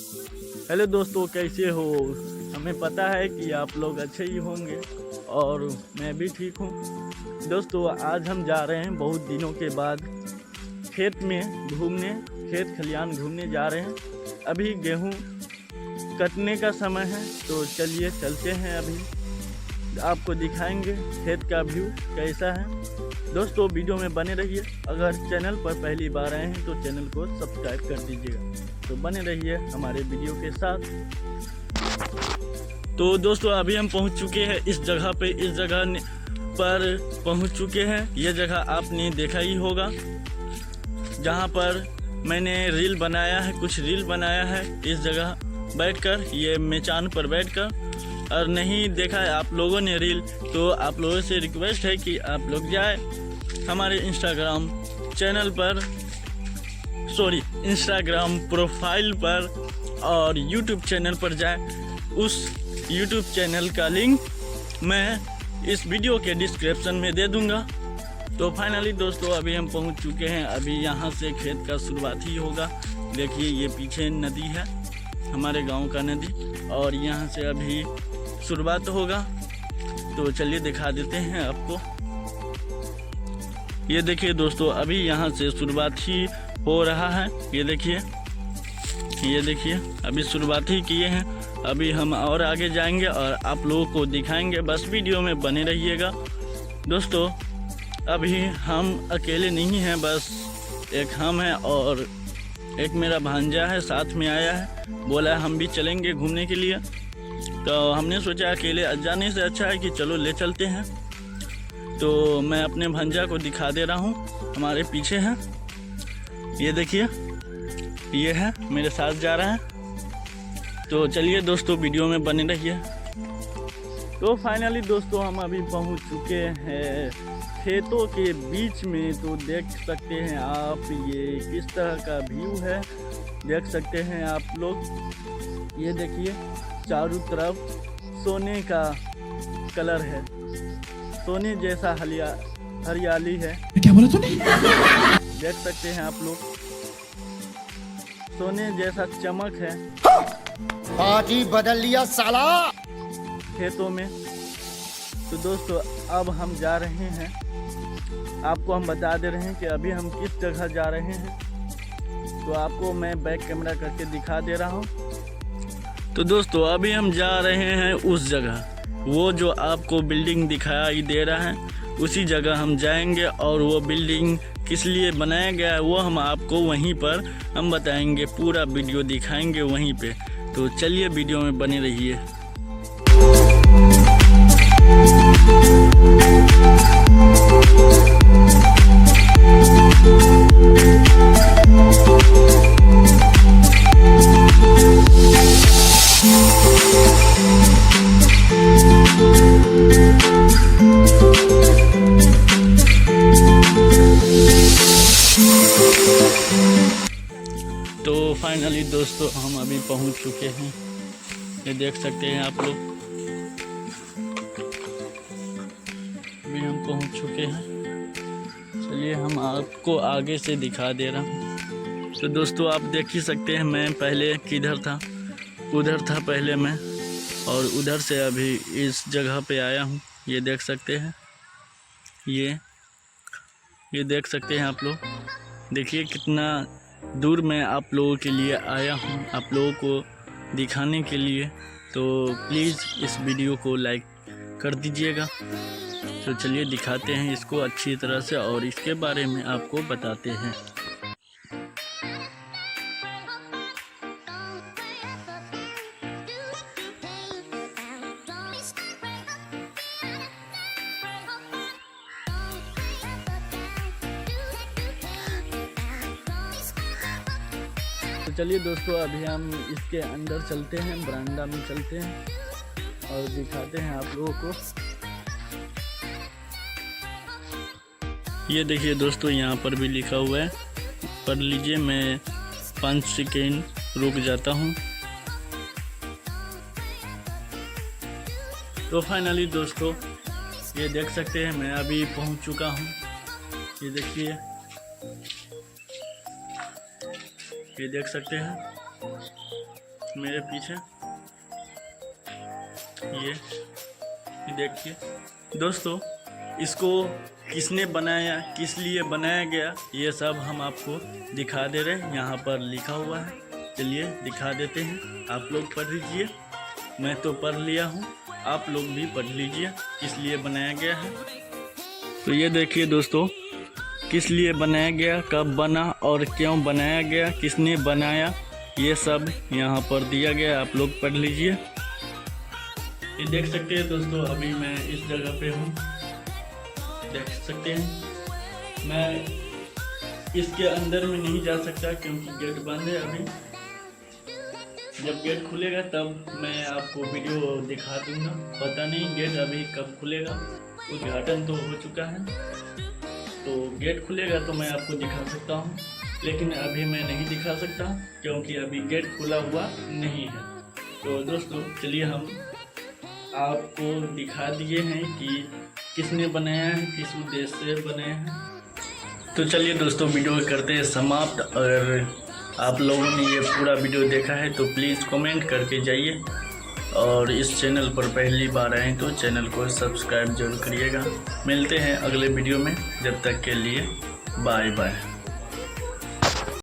Hello दोस्तों, कैसे हो? हमें पता है कि आप लोग अच्छे ही होंगे और मैं भी ठीक हूँ। दोस्तों, आज हम जा रहे हैं बहुत दिनों के बाद खेत में घूमने, खेत खलियान घूमने जा रहे हैं। अभी गेहूँ कटने का समय है, तो चलिए चलते हैं। अभी आपको दिखाएंगे खेत का व्यू कैसा है। दोस्तों, वीडियो में बने रहिए। अगर चैनल पर पहली बार आए हैं तो चैनल को सब्सक्राइब कर दीजिएगा। तो बने रहिए हमारे वीडियो के साथ। तो दोस्तों, अभी हम पहुंच चुके हैं इस जगह पे। इस जगह पर पहुंच चुके हैं। ये जगह आपने देखा ही होगा, जहां पर मैंने रील बनाया है, कुछ रील बनाया है इस जगह बैठकर, ये मैचान पर बैठकर। और नहीं देखा है आप लोगों ने रील, तो आप लोगों से रिक्वेस्ट है कि आप लोग जाए हमारे इंस्टाग्राम चैनल पर, इंस्टाग्राम प्रोफाइल पर और यूट्यूब चैनल पर जाए। उस यूट्यूब चैनल का लिंक मैं इस वीडियो के डिस्क्रिप्शन में दे दूंगा। तो फाइनली दोस्तों, अभी हम पहुंच चुके हैं। अभी यहाँ से खेत का शुरुआत ही होगा। देखिए, ये पीछे नदी है, हमारे गांव का नदी, और यहाँ से अभी शुरुआत होगा। तो चलिए दिखा देते हैं आपको। ये देखिए दोस्तों, अभी यहाँ से शुरुआत ही हो रहा है। ये देखिए, अभी शुरुआत ही किए हैं। अभी हम और आगे जाएंगे और आप लोगों को दिखाएंगे। बस वीडियो में बने रहिएगा। दोस्तों, अभी हम अकेले नहीं हैं, बस एक हम हैं और एक मेरा भांजा है, साथ में आया है। बोला हम भी चलेंगे घूमने के लिए। तो हमने सोचा अकेले जाने से अच्छा है कि चलो ले चलते हैं। तो मैं अपने भांजा को दिखा दे रहा हूँ, हमारे पीछे है। ये देखिए, ये है, मेरे साथ जा रहा है। तो चलिए दोस्तों, वीडियो में बने रहिए। तो फाइनली दोस्तों, हम अभी पहुंच चुके हैं खेतों के बीच में। तो देख सकते हैं आप, ये किस तरह का व्यू है, देख सकते हैं आप लोग। ये देखिए, चारों तरफ सोने का कलर है, सोने जैसा हरियाली है। क्या बोला तूने? देख सकते हैं आप लोग, सोने जैसा चमक है आज ही बदल लिया साला खेतों में। तो दोस्तों, अब हम जा रहे हैं, आपको हम बता दे रहे हैं कि अभी हम किस जगह जा रहे हैं। तो आपको मैं बैक कैमरा करके दिखा दे रहा हूँ। तो दोस्तों, अभी हम जा रहे हैं उस जगह, वो जो आपको बिल्डिंग दिखाई दे रहा है, उसी जगह हम जाएंगे। और वो बिल्डिंग किस लिए बनाया गया है वो हम आपको वहीं पर हम बताएंगे, पूरा वीडियो दिखाएंगे वहीं पे। तो चलिए वीडियो में बने रहिए। तो फाइनली दोस्तों, हम अभी पहुंच चुके हैं। ये देख सकते हैं आप लोग, अभी हम पहुंच चुके हैं। चलिए हम आपको आगे से दिखा दे रहा हूँ। तो दोस्तों, आप देख ही सकते हैं, मैं पहले किधर था, उधर था पहले मैं, और उधर से अभी इस जगह पे आया हूँ। ये देख सकते हैं, ये देख सकते हैं आप लोग। देखिए कितना दूर मैं आप लोगों के लिए आया हूँ, आप लोगों को दिखाने के लिए। तो प्लीज़ इस वीडियो को लाइक कर दीजिएगा। तो चलिए दिखाते हैं इसको अच्छी तरह से और इसके बारे में आपको बताते हैं। तो चलिए दोस्तों, अभी हम इसके अंदर चलते हैं, बरामदा में चलते हैं और दिखाते हैं आप लोगों को। ये देखिए दोस्तों, यहाँ पर भी लिखा हुआ है, पढ़ लीजिए। मैं 5 सेकेंड रुक जाता हूँ। तो फाइनली दोस्तों, ये देख सकते हैं मैं अभी पहुँच चुका हूँ। ये देखिए, ये देख सकते हैं। मेरे पीछे ये देखिए दोस्तों, इसको किसने बनाया, किस लिए बनाया गया, ये सब हम आपको दिखा दे रहे हैं। यहाँ पर लिखा हुआ है, चलिए दिखा देते हैं। आप लोग पढ़ लीजिए, मैं तो पढ़ लिया हूँ, आप लोग भी पढ़ लीजिए किस लिए बनाया गया है। तो ये देखिए दोस्तों, किस लिए बनाया गया, कब बना और क्यों बनाया गया, किसने बनाया, ये सब यहाँ पर दिया गया, आप लोग पढ़ लीजिए। ये देख सकते हैं दोस्तों, अभी मैं इस जगह पे हूँ, देख सकते हैं। मैं इसके अंदर में नहीं जा सकता क्योंकि गेट बंद है अभी। जब गेट खुलेगा तब मैं आपको वीडियो दिखा दूंगा। पता नहीं गेट अभी कब खुलेगा, उद्घाटन तो हो चुका है, तो गेट खुलेगा तो मैं आपको दिखा सकता हूँ, लेकिन अभी मैं नहीं दिखा सकता क्योंकि अभी गेट खुला हुआ नहीं है। तो दोस्तों चलिए हम आपको दिखा दिए हैं कि किसने बनाया है, किस उद्देश्य से बनाया है। तो चलिए दोस्तों वीडियो करते हैं समाप्त। अगर आप लोगों ने ये पूरा वीडियो देखा है तो प्लीज़ कमेंट करके जाइए, और इस चैनल पर पहली बार आए तो चैनल को सब्सक्राइब जरूर करिएगा। मिलते हैं अगले वीडियो में, जब तक के लिए बाय बाय।